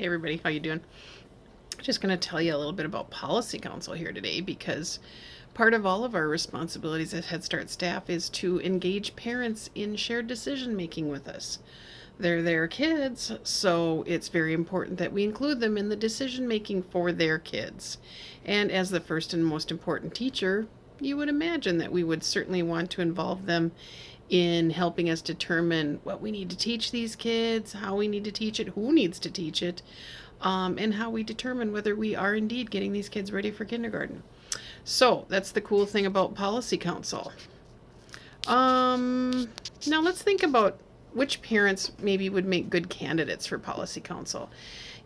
Hey everybody, how you doing? Just going to tell you a little bit about Policy Council here today because part of all of our responsibilities as Head Start staff is to engage parents in shared decision making with us. They're their kids, so it's very important that we include them in the decision making for their kids. And as the first and most important teacher, you would imagine that we would certainly want to involve them in helping us determine what we need to teach these kids, how we need to teach it, who needs to teach it, and how we determine whether we are indeed getting these kids ready for kindergarten. So that's the cool thing about Policy Council. Now let's think about which parents maybe would make good candidates for Policy Council.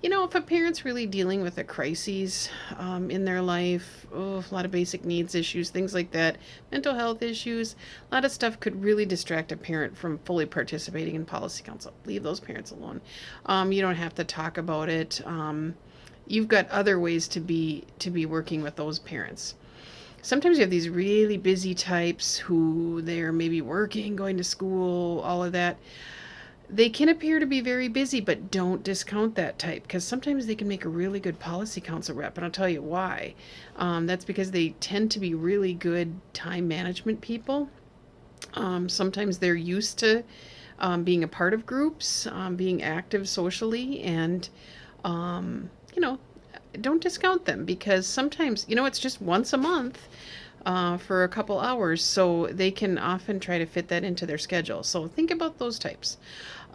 If a parent's really dealing with a crisis in their life, a lot of basic needs issues, things like that, mental health issues, a lot of stuff could really distract a parent from fully participating in Policy Council. Leave those parents alone. You don't have to talk about it. You've got other ways to be working with those parents. Sometimes you have these really busy types who they're maybe working, going to school, all of that. They can appear to be very busy, but don't discount that type because sometimes they can make a really good Policy Council rep, and I'll tell you why. That's because they tend to be really good time management people. Sometimes they're used to being a part of groups, being active socially, and don't discount them because sometimes, it's just once a month for a couple hours, so they can often try to fit that into their schedule. So think about those types.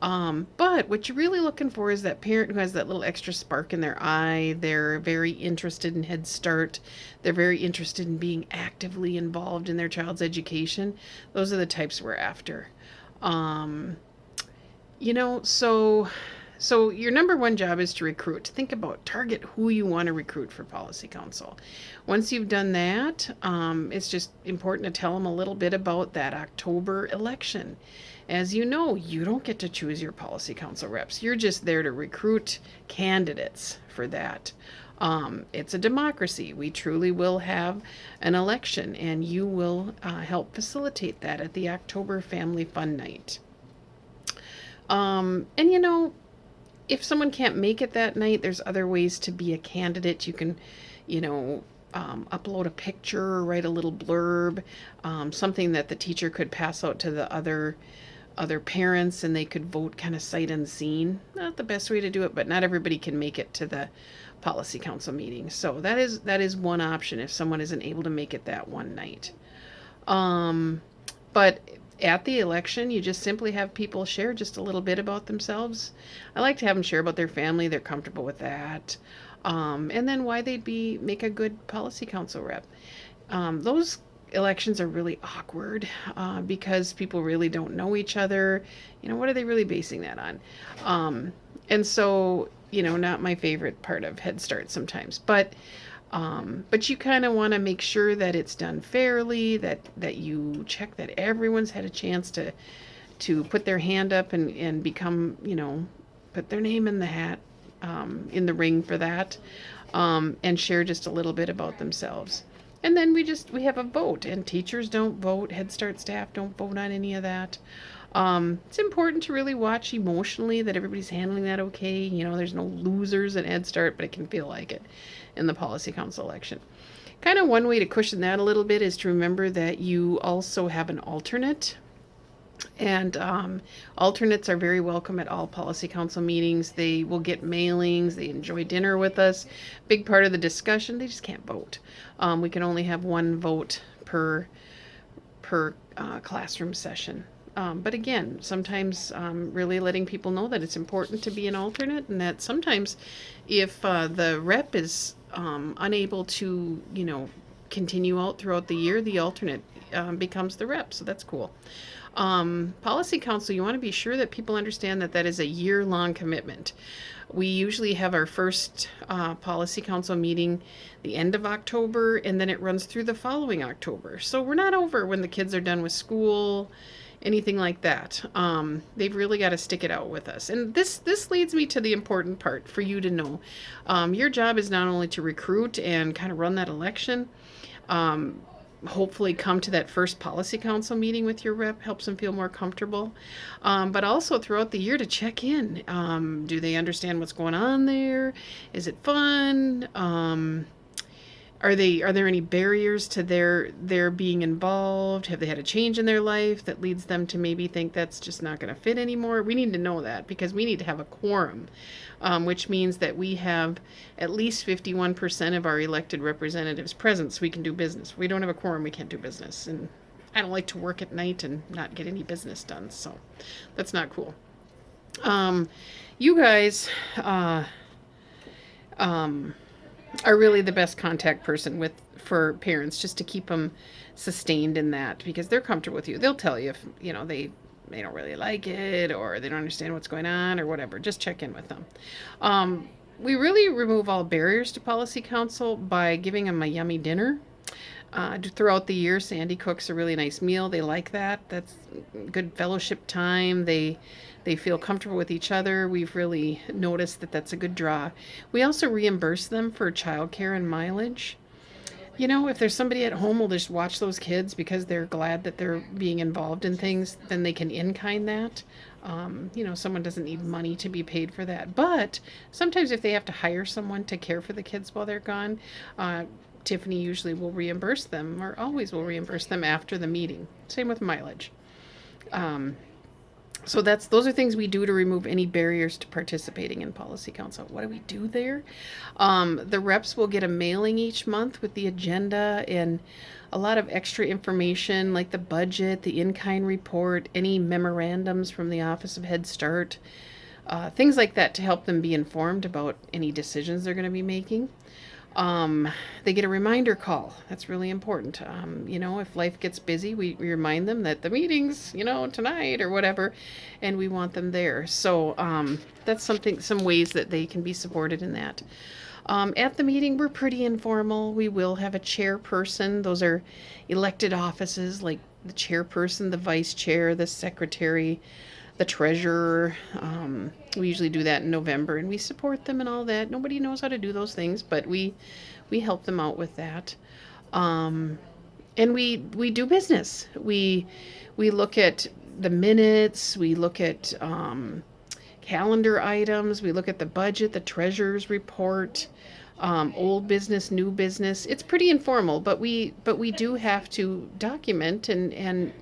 But what you're really looking for is that parent who has that little extra spark in their eye. They're very interested in Head Start. They're very interested in being actively involved in their child's education. Those are the types we're after. So your number one job is to recruit. Think about target who you want to recruit for Policy Council. Once you've done that, it's just important to tell them a little bit about that October election. As you know, you don't get to choose your Policy Council reps. You're just there to recruit candidates for that. It's a democracy. We truly will have an election, and you will help facilitate that at the October Family Fun Night. And if someone can't make it that night, there's other ways to be a candidate. You can, upload a picture or write a little blurb, something that the teacher could pass out to the other parents, and they could vote kind of sight unseen. Not the best way to do it, but not everybody can make it to the Policy Council meeting. So that is one option if someone isn't able to make it that one night. But at the election, you just simply have people share just a little bit about themselves. I like to have them share about their family. They're comfortable with that. And then why they'd make a good Policy Council rep. Those elections are really awkward because people really don't know each other. What are they really basing that on? And so, not my favorite part of Head Start sometimes. But you kind of want to make sure that it's done fairly, that you check that everyone's had a chance to put their hand up and become, put their name in the hat, in the ring for that, and share just a little bit about themselves. And then we have a vote, and teachers don't vote, Head Start staff don't vote on any of that. It's important to really watch emotionally that everybody's handling that okay. There's no losers in Head Start, but it can feel like it in the Policy Council election. Kind of one way to cushion that a little bit is to remember that you also have an alternate. And alternates are very welcome at all Policy Council meetings. They will get mailings. They enjoy dinner with us. Big part of the discussion. They just can't vote. We can only have one vote per classroom session. But again, sometimes really letting people know that it's important to be an alternate, and that sometimes if the rep is unable to, continue out throughout the year, the alternate becomes the rep. So that's cool. Policy Council, you want to be sure that people understand that is a year-long commitment. We usually have our first Policy Council meeting the end of October, and then it runs through the following October. So we're not over when the kids are done with school, anything like that. They've really got to stick it out with us. And this leads me to the important part for you to know. Your job is not only to recruit and kind of run that election, hopefully come to that first policy council meeting with your rep, helps them feel more comfortable. But also throughout the year to check in. Do they understand what's going on there? Is it fun? Are there any barriers to their being involved? Have they had a change in their life that leads them to maybe think that's just not going to fit anymore? We need to know that because we need to have a quorum, which means that we have at least 51% of our elected representatives present so we can do business. If we don't have a quorum, we can't do business. And I don't like to work at night and not get any business done, so that's not cool. You guys, are really the best contact person for parents, just to keep them sustained in that, because they're comfortable with you. They'll tell you if they don't really like it or they don't understand what's going on or whatever. Just check in with them. We really remove all barriers to policy council by giving them a yummy dinner. Throughout the year, Sandy cooks a really nice meal. They like that. That's good fellowship time. They feel comfortable with each other. We've really noticed that that's a good draw. We also reimburse them for childcare and mileage. If there's somebody at home who'll just watch those kids because they're glad that they're being involved in things, then they can in-kind that. Someone doesn't need money to be paid for that. But sometimes if they have to hire someone to care for the kids while they're gone, Tiffany usually will reimburse them, or always will reimburse them after the meeting. Same with mileage. So those are things we do to remove any barriers to participating in policy council. What do we do there? The reps will get a mailing each month with the agenda and a lot of extra information like the budget, the in-kind report, any memorandums from the Office of Head Start, things like that to help them be informed about any decisions they're going to be making. They get a reminder call. That's really important. If life gets busy, we remind them that the meeting's, tonight or whatever, and we want them there. So that's some ways that they can be supported in that. At the meeting, we're pretty informal. We will have a chairperson. Those are elected offices like the chairperson, the vice chair, the secretary, the treasurer. We usually do that in November, and we support them and all that. Nobody knows how to do those things, but we help them out with that. And we do business. We look at the minutes. We look at calendar items. We look at the budget, the treasurer's report, old business, new business. It's pretty informal, but we do have to document and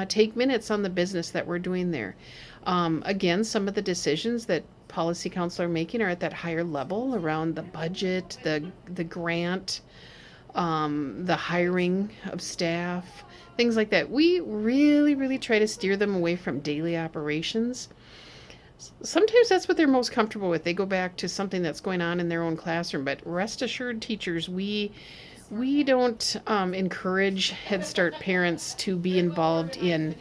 take minutes on the business that we're doing there. Again, some of the decisions that policy council are making are at that higher level around the budget, the grant, the hiring of staff, things like that. We really, really try to steer them away from daily operations. Sometimes that's what they're most comfortable with. They go back to something that's going on in their own classroom, but rest assured, teachers, we don't encourage Head Start parents to be involved in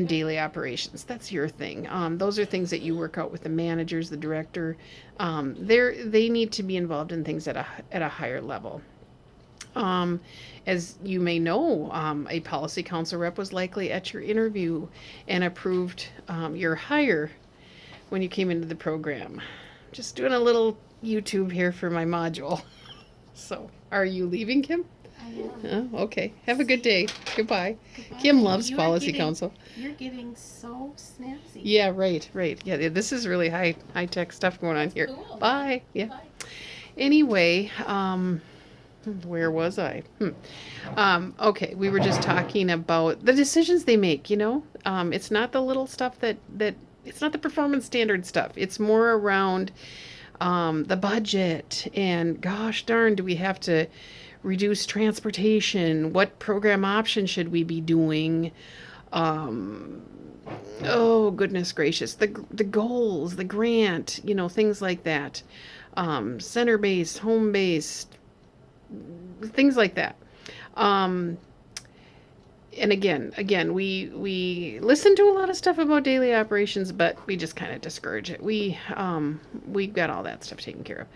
daily operations. That's your thing. Those are things that you work out with the managers, the director. They need to be involved in things at a higher level. As you may know, a policy council rep was likely at your interview and approved your hire when you came into the program. Just doing a little YouTube here for my module. So, are you leaving, Kim? I am. Oh, okay. Have a good day. Goodbye. Kim loves policy council. You're getting so snazzy. Yeah, right. Yeah, this is really high tech stuff going on here. Cool. Bye. Yeah. Bye. Anyway, where was I? Okay, we were just talking about the decisions they make. It's not the little stuff that it's not the performance standard stuff. It's more around the budget and gosh darn, do we have to reduce transportation? What program option should we be doing? Oh goodness gracious, the goals, the grant, things like that. Center-based, home-based, things like that. And again, we listen to a lot of stuff about daily operations, but we just kind of discourage it. We've got all that stuff taken care of.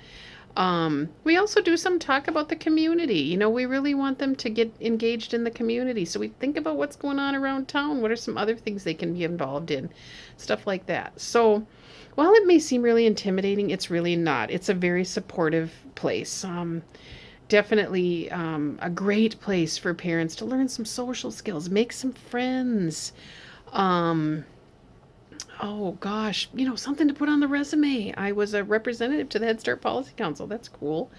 We also do some talk about the community. We really want them to get engaged in the community. So we think about what's going on around town. What are some other things they can be involved in? Stuff like that. So while it may seem really intimidating, it's really not. It's a very supportive place. definitely a great place for parents to learn some social skills, make some friends. Um, oh gosh, something to put on the resume. I was a representative to the Head Start Policy Council. That's cool.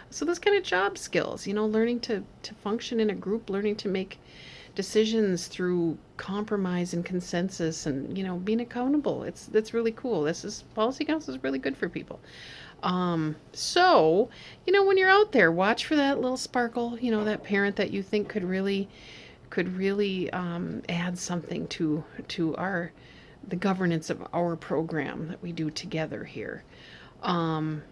So those kind of job skills, learning to function in a group, learning to make decisions through compromise and consensus, and being accountable. That's really cool. This is Policy Council is really good for people. So, when you're out there, watch for that little sparkle, that parent that you think could really add something to our the governance of our program that we do together here. Um,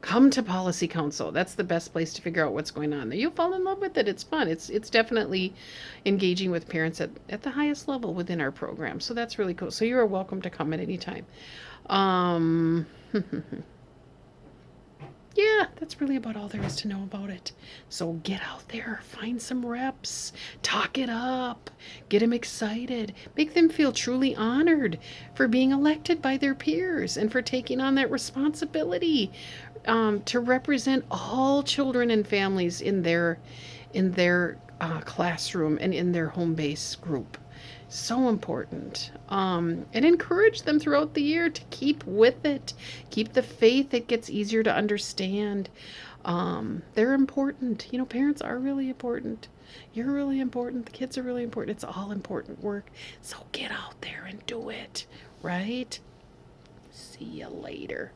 Come to Policy Council. That's the best place to figure out what's going on. You'll fall in love with it. It's fun. It's definitely engaging with parents at the highest level within our program. So that's really cool. So you're welcome to come at any time. Um, yeah, that's really about all there is to know about it. So get out there, find some reps, talk it up, get them excited, make them feel truly honored for being elected by their peers and for taking on that responsibility to represent all children and families in their classroom and in their home base group. So important. And encourage them throughout the year to keep with it. Keep the faith. It gets easier to understand. They're important. Parents are really important. You're really important. The kids are really important. It's all important work. So get out there and do it, right? See you later.